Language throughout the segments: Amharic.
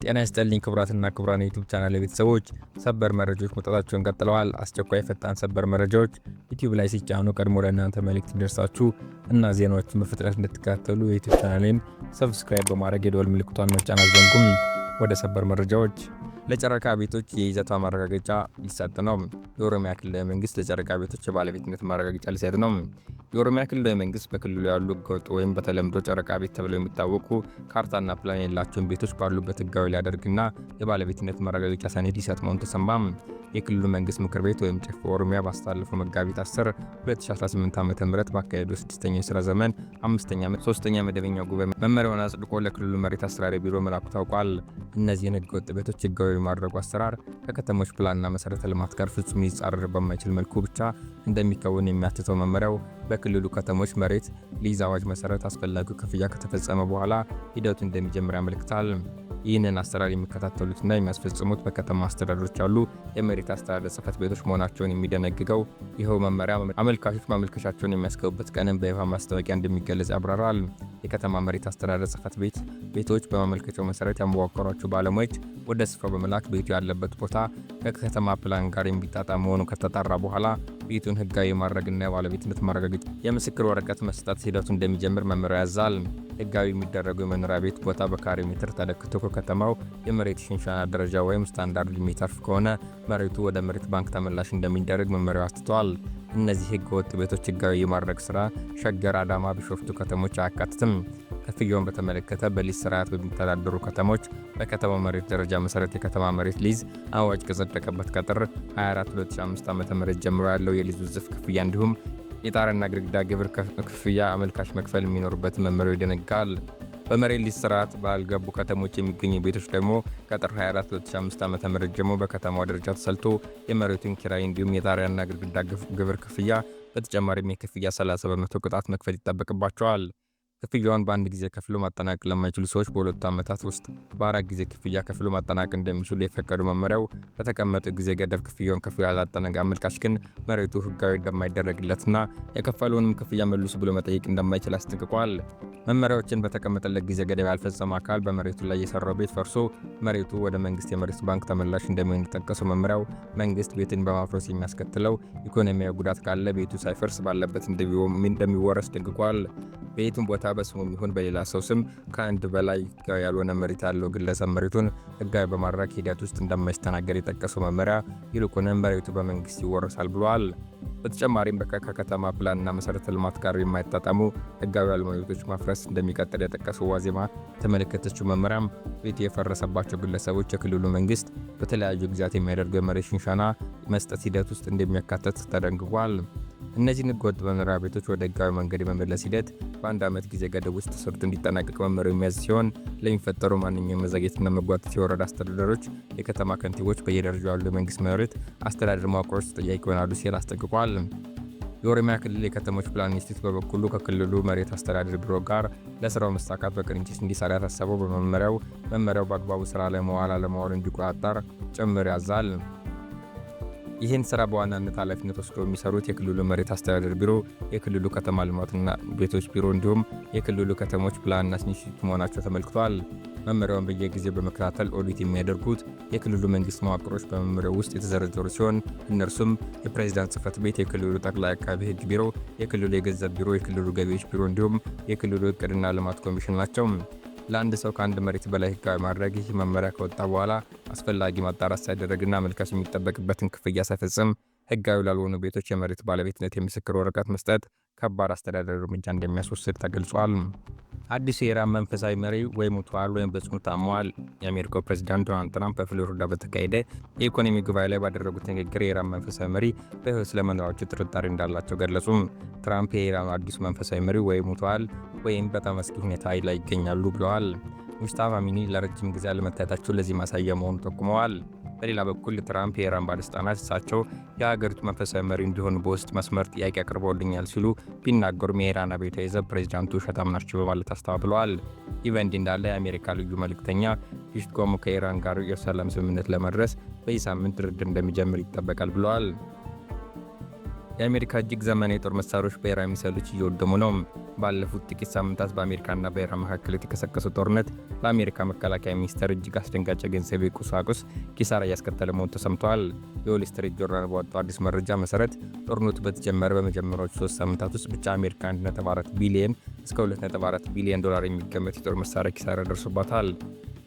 ጤና ይስጥልኝ ክቡራትና ክቡራን የዩቲዩብ ቻናል ቤተሰቦች፣ ሰበር መረጃዎች መውጣታቸውን ቀጥለዋል። አስቸኳይ ፈጣን ሰበር መረጃዎች ዩቲዩብ ላይ ሲጫኑ ቀድሞ ለእናንተ መልእክት እንዲደርሳችሁ እና ዜናዎችን በፍጥነት እንድትከታተሉ የዩቲዩብ ቻናሌን ሰብስክራይብ በማድረግ የደወል ምልክቷን መጫን አትዘንጉም። ወደ ሰበር መረጃዎች። ለጨረቃ ቤቶች የይዘታ ማረጋገጫ ሊሰጥ ነው። የኦሮሚያ ክልላዊ መንግስት ለጨረቃ ቤቶች የባለቤትነት ማረጋገጫ ሊሰጥ ነው። የኦሮሚያ ክልላዊ መንግስት በክልሉ ያሉ ህገወጥ ወይም በተለምዶ ጨረቃ ቤት ተብለው የሚታወቁ ካርታና ፕላን የሌላቸውን ቤቶች ባሉበት ህጋዊ ሊያደርግና የባለቤትነት ማረጋገጫ ሰነድ ሊሰጥ መሆኑን ተሰማም። የክልሉ መንግስት ምክር ቤት ወይም ጨፌ ኦሮሚያ ባስተላለፈው መጋቢት 10 2018 ዓ.ም ባካሄደው 6ኛው የሥራ ዘመን 5ኛ ዓመት 3ኛ መደበኛ ጉባኤ መመሪያውን አጽድቆ ለክልሉ መሬት አስተዳደር ቢሮ መላኩ ታውቋል። እነዚህን ህገወጥ ቤቶች ህጋዊ ማድረጉ አሰራር ከከተሞች ፕላንና መሰረተ ልማት ጋር ፍጹም ሊጻረር በማይችል መልኩ ብቻ እንደሚከወን የሚያትተው መመሪያው በክልሉ ከተሞች መሬት ሊዝ አዋጅ መሰረት አስፈላጊው ክፍያ ከተፈጸመ በኋላ ሂደቱ እንደሚጀምር ያመለክታል። ይህንን አሰራር የሚከታተሉትና የሚያስፈጽሙት በከተማ አስተዳደሮች ያሉ የመሬት አስተዳደር ጽሕፈት ቤቶች መሆናቸውን የሚደነግገው ይኸው መመሪያ አመልካቾች ማመልከቻቸውን የሚያስገቡበት ቀንን በይፋ ማስታወቂያ እንደሚገለጽ ያብራራል። የከተማ መሬት አስተዳደር ጽሕፈት ቤቶች በማመልከቻው መሰረት ያዋቀሯቸው ባለሙያዎች ወደ ስፍራው በመላክ ቤቱ ያለበት ቦታ ከከተማ ፕላን ጋር የሚጣጣም መሆኑ ከተጣራ በኋላ ቤቱን ህጋዊ ማድረግና የባለቤትነት ማረጋገጫ የምስክር ወረቀት መስጠት ሂደቱ እንደሚጀምር መመሪያው ያዛል። ህጋዊ የሚደረገው የመኖሪያ ቤት ቦታ በካሬ ሜትር ተለክቶ ከከተማው የመሬት ሽንሻና ደረጃ ወይም ስታንዳርድ የሚተርፍ ከሆነ መሬቱ ወደ መሬት ባንክ ተመላሽ እንደሚደረግ መመሪያው አትቷል። እነዚህ ህገወጥ ቤቶች ህጋዊ የማድረግ ስራ ሸገር፣ አዳማ፣ ቢሾፍቱ ከተሞች አያካትትም። ክፍያውን በተመለከተ በሊዝ ስርዓት በሚተዳደሩ ከተሞች በከተማ መሬት ደረጃ መሰረት የከተማ መሬት ሊዝ አዋጅ ከጸደቀበት ከጥር 24 2005 ዓ.ም ጀምሮ ያለው የሊዝ ውዝፍ ክፍያ እንዲሁም የጣሪያና ግድግዳ ግብር ክፍያ አመልካች መክፈል የሚኖርበት መመሪያው ይደነግጋል። በመሬት ሊዝ ስርዓት ባልገቡ ከተሞች የሚገኙ ቤቶች ደግሞ ከጥር 24 2005 ዓ.ም ጀምሮ በከተማው ደረጃ ተሰልቶ የመሬቱን ኪራይ እንዲሁም የጣሪያና ግድግዳ ግብር ክፍያ በተጨማሪም የክፍያ 30% ቅጣት መክፈል ይጠበቅባቸዋል። ክፍያውን በአንድ ጊዜ ከፍሎ ማጠናቀቅ ለማይችሉ ሰዎች በሁለት ዓመታት ውስጥ በአራት ጊዜ ክፍያ ከፍሎ ማጠናቀቅ እንደሚችሉ የፈቀዱ መመሪያው በተቀመጠው ጊዜ ገደብ ክፍያውን ከፍሎ ያላጠናቀቀ አመልካች ግን መሬቱ ህጋዊ እንደማይደረግለትና የከፈለውንም ክፍያ መልሱ ብሎ መጠየቅ እንደማይችል አስጠንቅቋል። መመሪያዎችን በተቀመጠለት ጊዜ ገደብ ያልፈጸመ አካል በመሬቱ ላይ የሰራው ቤት ፈርሶ መሬቱ ወደ መንግስት የመሬት ባንክ ተመላሽ እንደሚሆን የተጠቀሰው መመሪያው መንግስት ቤትን በማፍረስ የሚያስከትለው ኢኮኖሚያዊ ጉዳት ካለ ቤቱ ሳይፈርስ ባለበት እንደሚወረስ ደንግጓል። ቤቱን ቦታ በስሙ ይሁን በሌላ ሰው ስም ከአንድ በላይ ህጋዊ ያልሆነ መሬት ያለው ግለሰብ መሬቱን ህጋዊ በማድረግ ሂደት ውስጥ እንደማይስተናገድ የጠቀሰው መመሪያ ይልቁንም መሬቱ በመንግስት ይወረሳል ብሏል። በተጨማሪም ከከተማ ፕላንና መሰረተ ልማት ጋር የማይጣጣሙ ህጋዊ ያልሆኑ ቤቶች ማፍረስ እንደሚቀጥል የጠቀሰው ዋዜማ የተመለከተችው መመሪያም ቤቱ የፈረሰባቸው ግለሰቦች የክልሉ መንግስት በተለያዩ ጊዜያት የሚያደርገው የመሬት ሽንሻና መስጠት ሂደት ውስጥ እንደሚያካተት ተደንግጓል። እነዚህን ህገወጥ መኖሪያ ቤቶች ወደ ህጋዊ መንገድ የመመለስ ሂደት በአንድ ዓመት ጊዜ ገደብ ውስጥ ተሰርቶ እንዲጠናቀቅ መመሪያው የሚያዝ ሲሆን ለሚፈጠሩ ማንኛውም መዘግየትና መጓተት የወረዳ አስተዳደሮች፣ የከተማ ከንቲቦች፣ በየደረጃው ያሉ የመንግስት መሬት አስተዳደር መዋቅሮች ተጠያቂ ይሆናሉ ሲል አስጠንቅቋል። የኦሮሚያ ክልል የከተሞች ፕላን ኢንስቲትዩት በበኩሉ ከክልሉ መሬት አስተዳደር ቢሮ ጋር ለስራው መሳካት በቅንጅት እንዲሰራ ያሳሰበው መመሪያው በአግባቡ ስራ ላይ መዋል አለመዋሉ እንዲቆጣጠር ጭምር ያዛል። ይህን ስራ በዋናነት ኃላፊነት ወስደው የሚሰሩት የክልሉ መሬት አስተዳደር ቢሮ፣ የክልሉ ከተማ ልማትና ቤቶች ቢሮ እንዲሁም የክልሉ ከተሞች ፕላንና ኢንስቲትዩት መሆናቸው ተመልክቷል። መመሪያውን በየጊዜው በመከታተል ኦዲት የሚያደርጉት የክልሉ መንግስት መዋቅሮች በመመሪያው ውስጥ የተዘረዘሩ ሲሆን እነርሱም የፕሬዝዳንት ጽሕፈት ቤት፣ የክልሉ ጠቅላይ አቃቤ ሕግ ቢሮ፣ የክልሉ የገንዘብ ቢሮ፣ የክልሉ ገቢዎች ቢሮ እንዲሁም የክልሉ እቅድና ልማት ኮሚሽን ናቸው። ለአንድ ሰው ከአንድ መሬት በላይ ህጋዊ ማድረግ ይህ መመሪያ ከወጣ በኋላ አስፈላጊ ማጣራት ሳይደረግና አመልካች የሚጠበቅበትን ክፍያ ሳይፈጽም ህጋዊ ላልሆኑ ቤቶች የመሬት ባለቤትነት የምስክር ወረቀት መስጠት ከባድ አስተዳደር እርምጃ እንደሚያስወስድ ተገልጿል። አዲሱ የኢራን መንፈሳዊ መሪ ወይ ሞተዋል ወይም በጽኑ ታመዋል። የአሜሪካው ፕሬዝዳንት ዶናልድ ትራምፕ በፍሎሪዳ በተካሄደ የኢኮኖሚ ጉባኤ ላይ ባደረጉት ንግግር የኢራን መንፈሳዊ መሪ በህይወት ስለመኖራቸው ጥርጣሬ እንዳላቸው ገለጹ። ትራምፕ የኢራን አዲሱ መንፈሳዊ መሪ ወይ ሞተዋል ወይም በጣም አስጊ ሁኔታ ላይ ይገኛሉ ብለዋል። ሙስጣፋ አሚኒ ለረጅም ጊዜ አለመታየታቸው ለዚህ ማሳያ መሆኑን ጠቁመዋል። በሌላ በኩል ትራምፕ የኢራን ባለስልጣናት እሳቸው የሀገሪቱ መንፈሳዊ መሪ እንዲሆኑ በውስጥ መስመር ጥያቄ አቅርበውልኛል ሲሉ ቢናገሩም የኢራን አብዮታዊ ዘብ ፕሬዝዳንቱ ውሸታም ናቸው በማለት አስተባብለዋል። ይህ በእንዲህ እንዳለ የአሜሪካ ልዩ መልእክተኛ ፒሽኮም ከኢራን ጋር የሰላም ስምምነት ለመድረስ በዚህ ሳምንት ድርድር እንደሚጀምር ይጠበቃል ብለዋል። የአሜሪካ እጅግ ዘመናዊ የጦር መሳሪያዎች በኢራን ሚሳይሎች እየወደሙ ነው። ባለፉት ጥቂት ሳምንታት በአሜሪካና በኢራን መካከል የተቀሰቀሰው ጦርነት ለአሜሪካ መከላከያ ሚኒስቴር እጅግ አስደንጋጭ የገንዘብ ቁሳቁስ ኪሳራ እያስከተለ መሆኑ ተሰምቷል። የዎል ስትሪት ጆርናል ባወጣው አዲስ መረጃ መሰረት ጦርነቱ በተጀመረ በመጀመሪያዎቹ 3 ሳምንታት ውስጥ ብቻ አሜሪካ 1.4 ቢሊዮን እስከ 2.4 ቢሊዮን ዶላር የሚገመት የጦር መሳሪያ ኪሳራ ደርሶባታል።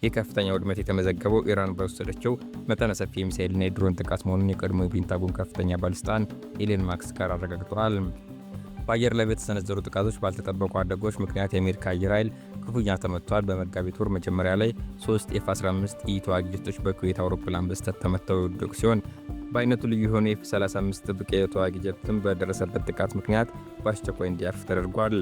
የከፍተኛ ውድመት የተመዘገበው ኢራን በወሰደችው መጠነ ሰፊ የሚሳኤልና የድሮን ጥቃት መሆኑን የቀድሞ የፔንታጎን ከፍተኛ ባለስልጣን ኤለን ማክስከር አረጋግጠዋል። በአየር ላይ በተሰነዘሩ ጥቃቶች ባልተጠበቁ አደጋዎች ምክንያት የአሜሪካ አየር ኃይል ክፉኛ ተመቷል። በመጋቢት ወር መጀመሪያ ላይ 3 ኤፍ-15 ኢ ተዋጊ ጀቶች በኩዌት አውሮፕላን በስህተት ተመተው የወደቁ ሲሆን በአይነቱ ልዩ የሆነ ኤፍ-35 ብቅ ተዋጊ ጀትም በደረሰበት ጥቃት ምክንያት በአስቸኳይ እንዲያርፍ ተደርጓል።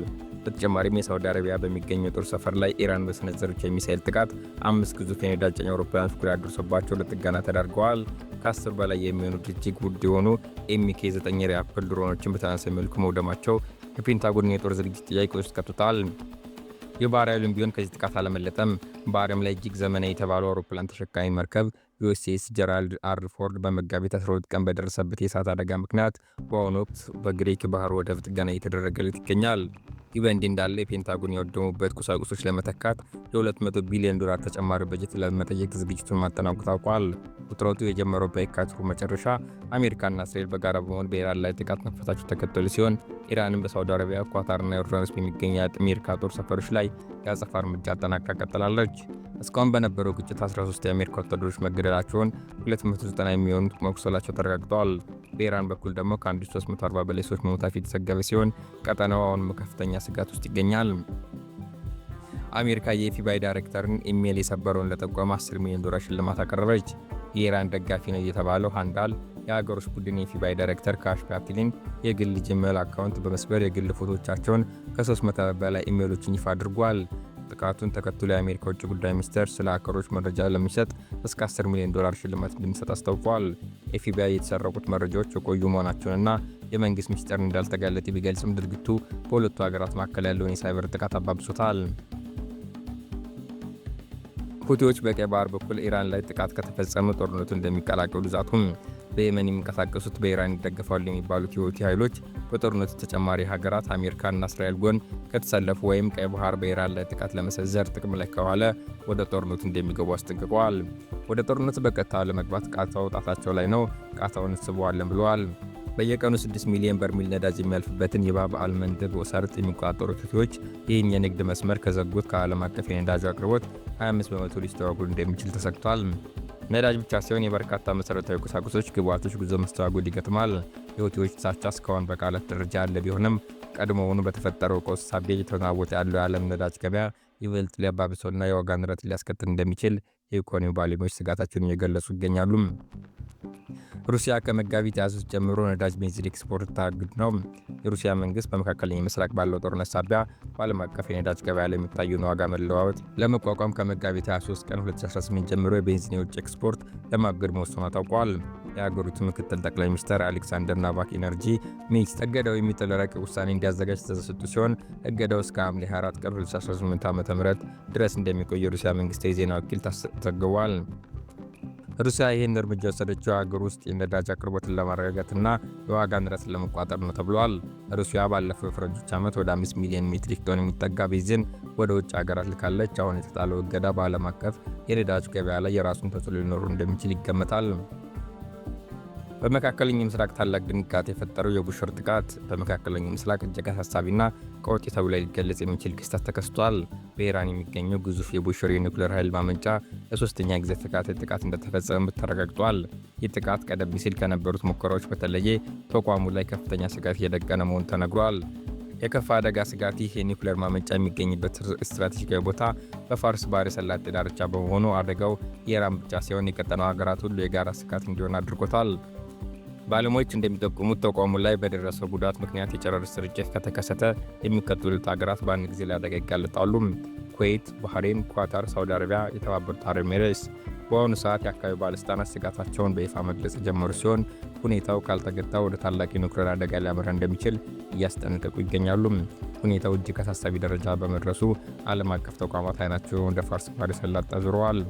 በተጨማሪም የሳውዲ አረቢያ በሚገኘው የጦር ሰፈር ላይ ኢራን በሰነዘረችው የሚሳኤል ጥቃት 5 ግዙፍ የነዳጅ ጫኝ አውሮፕላኖች ጉዳት ደርሶባቸው ለጥገና ተዳርገዋል። ከ10 በላይ የሚሆኑት እጅግ ውድ የሆኑ ኤምኬ-9 ሪያፕል ድሮኖችን በተመሳሳይ መልኩ መውደማቸው የፔንታጎን የጦር ዝግጅት ጥያቄ ውስጥ ከቶታል። የባህር ኃይሉም ቢሆን ከዚህ ጥቃት አላመለጠም። በዓለም ላይ እጅግ ዘመናዊ የተባለው አውሮፕላን ተሸካሚ መርከብ ዩኤስኤስ ጀራልድ አር ፎርድ በመጋቢት 12 ቀን በደረሰበት የእሳት አደጋ ምክንያት በአሁኑ ወቅት በግሪክ ባህር ወደብ ጥገና እየተደረገለት ይገኛል። ይህ በእንዲህ እንዳለ የፔንታጎን የወደሙበት ቁሳቁሶች ለመተካት የ200 ቢሊዮን ዶላር ተጨማሪ በጀት ለመጠየቅ ዝግጅቱን ማጠናቀቁ ታውቋል። ውጥረቱ የጀመረው በየካቲት ወር መጨረሻ አሜሪካና እስራኤል በጋራ በመሆን በኢራን ላይ ጥቃት መክፈታቸው ተከተሉ ሲሆን ኢራንም በሳውዲ አረቢያ፣ ኳታርና ዮርዳኖስ በሚገኙ የአሜሪካ ጦር ሰፈሮች ላይ የአጸፋ እርምጃ አጠናቅቃ ቀጥላለች። እስካሁን በነበረው ግጭት 13 የአሜሪካ ወታደሮች መገደላቸውን 290 የሚሆኑት መቁሰላቸው ተረጋግጠዋል። በኢራን በኩል ደግሞ ከ1340 በላይ ሰዎች መሞታቸው የተዘገበ ሲሆን ቀጠናው አሁንም ከፍተኛ ስጋት ውስጥ ይገኛል። አሜሪካ የኤፍቢአይ ዳይሬክተርን ኢሜል የሰበረውን ለጠቆመ $10 ሚሊዮን ሽልማት አቀረበች። የኢራን ደጋፊ ነው የተባለው ሃንዳል የሀገር ውስጥ ቡድን የኤፍቢአይ ዳይሬክተር ካሽ ፓቲሊን የግል ጂሜል አካውንት በመስበር የግል ፎቶዎቻቸውን ከ300 በላይ ኢሜሎችን ይፋ አድርጓል። ጥቃቱን ተከትሎ የአሜሪካ ውጭ ጉዳይ ሚኒስቴር ስለ ሀከሮች መረጃ ለሚሰጥ እስከ $10 ሚሊዮን ሽልማት እንደሚሰጥ አስታውቋል። ኤፍቢአይ የተሰረቁት መረጃዎች የቆዩ መሆናቸውንና የመንግስት ሚኒስቴር እንዳልተጋለጠ ቢገልጽም ድርጊቱ በሁለቱ ሀገራት መካከል ያለውን የሳይበር ጥቃት አባብሶታል። ሁቲዎች በቀይ ባህር በኩል ኢራን ላይ ጥቃት ከተፈጸመ ጦርነቱን እንደሚቀላቀሉ ዛቱም። በየመን የሚንቀሳቀሱት በኢራን ይደገፋሉ የሚባሉት የሁቲ ኃይሎች በጦርነቱ ተጨማሪ ሀገራት አሜሪካና እስራኤል ጎን ከተሰለፉ ወይም ቀይ ባህር በኢራን ላይ ጥቃት ለመሰንዘር ጥቅም ላይ ከዋለ ወደ ጦርነቱ እንደሚገቡ አስጠንቅቀዋል። ወደ ጦርነቱ በቀጥታ ለመግባት ቃታ ጣታቸው ላይ ነው፣ ቃታውን እንስበዋለን ብለዋል። በየቀኑ 6 ሚሊዮን በርሜል ነዳጅ የሚያልፍበትን የባብ አልመንደብ ሰርጥ የሚቆጣጠሩት ሁቲዎች ይህን የንግድ መስመር ከዘጉት ከዓለም አቀፍ የነዳጅ አቅርቦት 25 በመቶ ሊስተዋጎል እንደሚችል ተሰግቷል። ነዳጅ ብቻ ሳይሆን የበርካታ መሰረታዊ ቁሳቁሶች ግብዓቶች ጉዞ መስተዋጎድ ይገጥማል። የሁቲዎች ዛቻ እስካሁን በቃላት ደረጃ ያለ ቢሆንም ቀድሞውኑ በተፈጠረው ቀውስ ሳቢያ እየተናወጠ ያለው የዓለም ነዳጅ ገበያ ይበልጥ ሊያባብሰውና የዋጋ ንረት ሊያስከትል እንደሚችል የኢኮኖሚ ባለሙያዎች ስጋታቸውን እየገለጹ ይገኛሉ። ሩሲያ ከመጋቢት 23 ጀምሮ ነዳጅ ቤንዚን ኤክስፖርት ታግድ ነው። የሩሲያ መንግስት በመካከለኛው ምስራቅ ባለው ጦርነት ሳቢያ በዓለም አቀፍ የነዳጅ ገበያ ላይ የሚታየውን ዋጋ መለዋወጥ ለመቋቋም ከመጋቢት 23 ቀን 2018 ጀምሮ የቤንዚን የውጭ ኤክስፖርት ለማገድ መወሰኑ ታውቋል። የሀገሪቱ ምክትል ጠቅላይ ሚኒስትር አሌክሳንደር ናቫክ ኢነርጂ ሚኒስትር እገዳው የሚጥል ረቂቅ ውሳኔ እንዲያዘጋጅ ተሰጥቶ ሲሆን እገዳው እስከ ሐምሌ 24 ቀን 2018 ዓ.ም ድረስ እንደሚቆይ የሩሲያ መንግስት የዜና ወኪል ዘግቧል። ሩሲያ ይህን እርምጃ የወሰደችው ሀገር ውስጥ የነዳጅ አቅርቦትን ለማረጋጋትና የዋጋ ንረትን ለመቋጠር ነው ተብሏል። ሩሲያ ባለፈው የፈረንጆች ዓመት ወደ 5 ሚሊዮን ሜትሪክ ቶን የሚጠጋ ቤንዚን ወደ ውጭ ሀገራት ልካለች። አሁን የተጣለው እገዳ በዓለም አቀፍ የነዳጅ ገበያ ላይ የራሱን ተጽዕኖ ሊኖሩ እንደሚችል ይገመታል። በመካከለኛው ምስራቅ ታላቅ ድንጋጤ የፈጠረው የቡሽር ጥቃት በመካከለኛው ምስራቅ እጅግ አሳሳቢና ቀውጢ ተብሎ ሊገለጽ የሚችል ክስተት ተከስቷል። በኢራን የሚገኘው ግዙፍ የቡሽር የኒውክሌር ኃይል ማመንጫ ለሶስተኛ ጊዜ ተከታታይ ጥቃት እንደተፈጸመበት ተረጋግጧል። ይህ ጥቃት ቀደም ሲል ከነበሩት ሙከራዎች በተለየ ተቋሙ ላይ ከፍተኛ ስጋት እየደቀነ መሆኑ ተነግሯል። የከፋ አደጋ ስጋት ይህ የኒውክሌር ማመንጫ የሚገኝበት ስትራቴጂካዊ ቦታ በፋርስ ባህረ ሰላጤ ዳርቻ በመሆኑ አደጋው የኢራን ብቻ ሳይሆን የቀጠናው ሀገራት ሁሉ የጋራ ስጋት እንዲሆን አድርጎታል። ባለሙያዎች እንደሚጠቁሙት ተቋሙ ላይ በደረሰው ጉዳት ምክንያት የጨረር ስርጭት ከተከሰተ የሚከተሉት ሀገራት በአንድ ጊዜ ለአደጋ ይጋለጣሉ። ኩዌት፣ ባህሬን፣ ኳታር፣ ሳውዲ አረቢያ፣ የተባበሩት አረብ ኤሚሬትስ። በአሁኑ ሰዓት የአካባቢ ባለስልጣናት ስጋታቸውን በይፋ መግለጽ የጀመሩ ሲሆን ሁኔታው ካልተገታ ወደ ታላቅ የኒውክሌር አደጋ ሊያመራ እንደሚችል እያስጠነቀቁ ይገኛሉ። ሁኔታው እጅግ አሳሳቢ ደረጃ በመድረሱ ዓለም አቀፍ ተቋማት አይናቸውን ወደ ፋርስ ባህረ ሰላጤ አዙረዋል።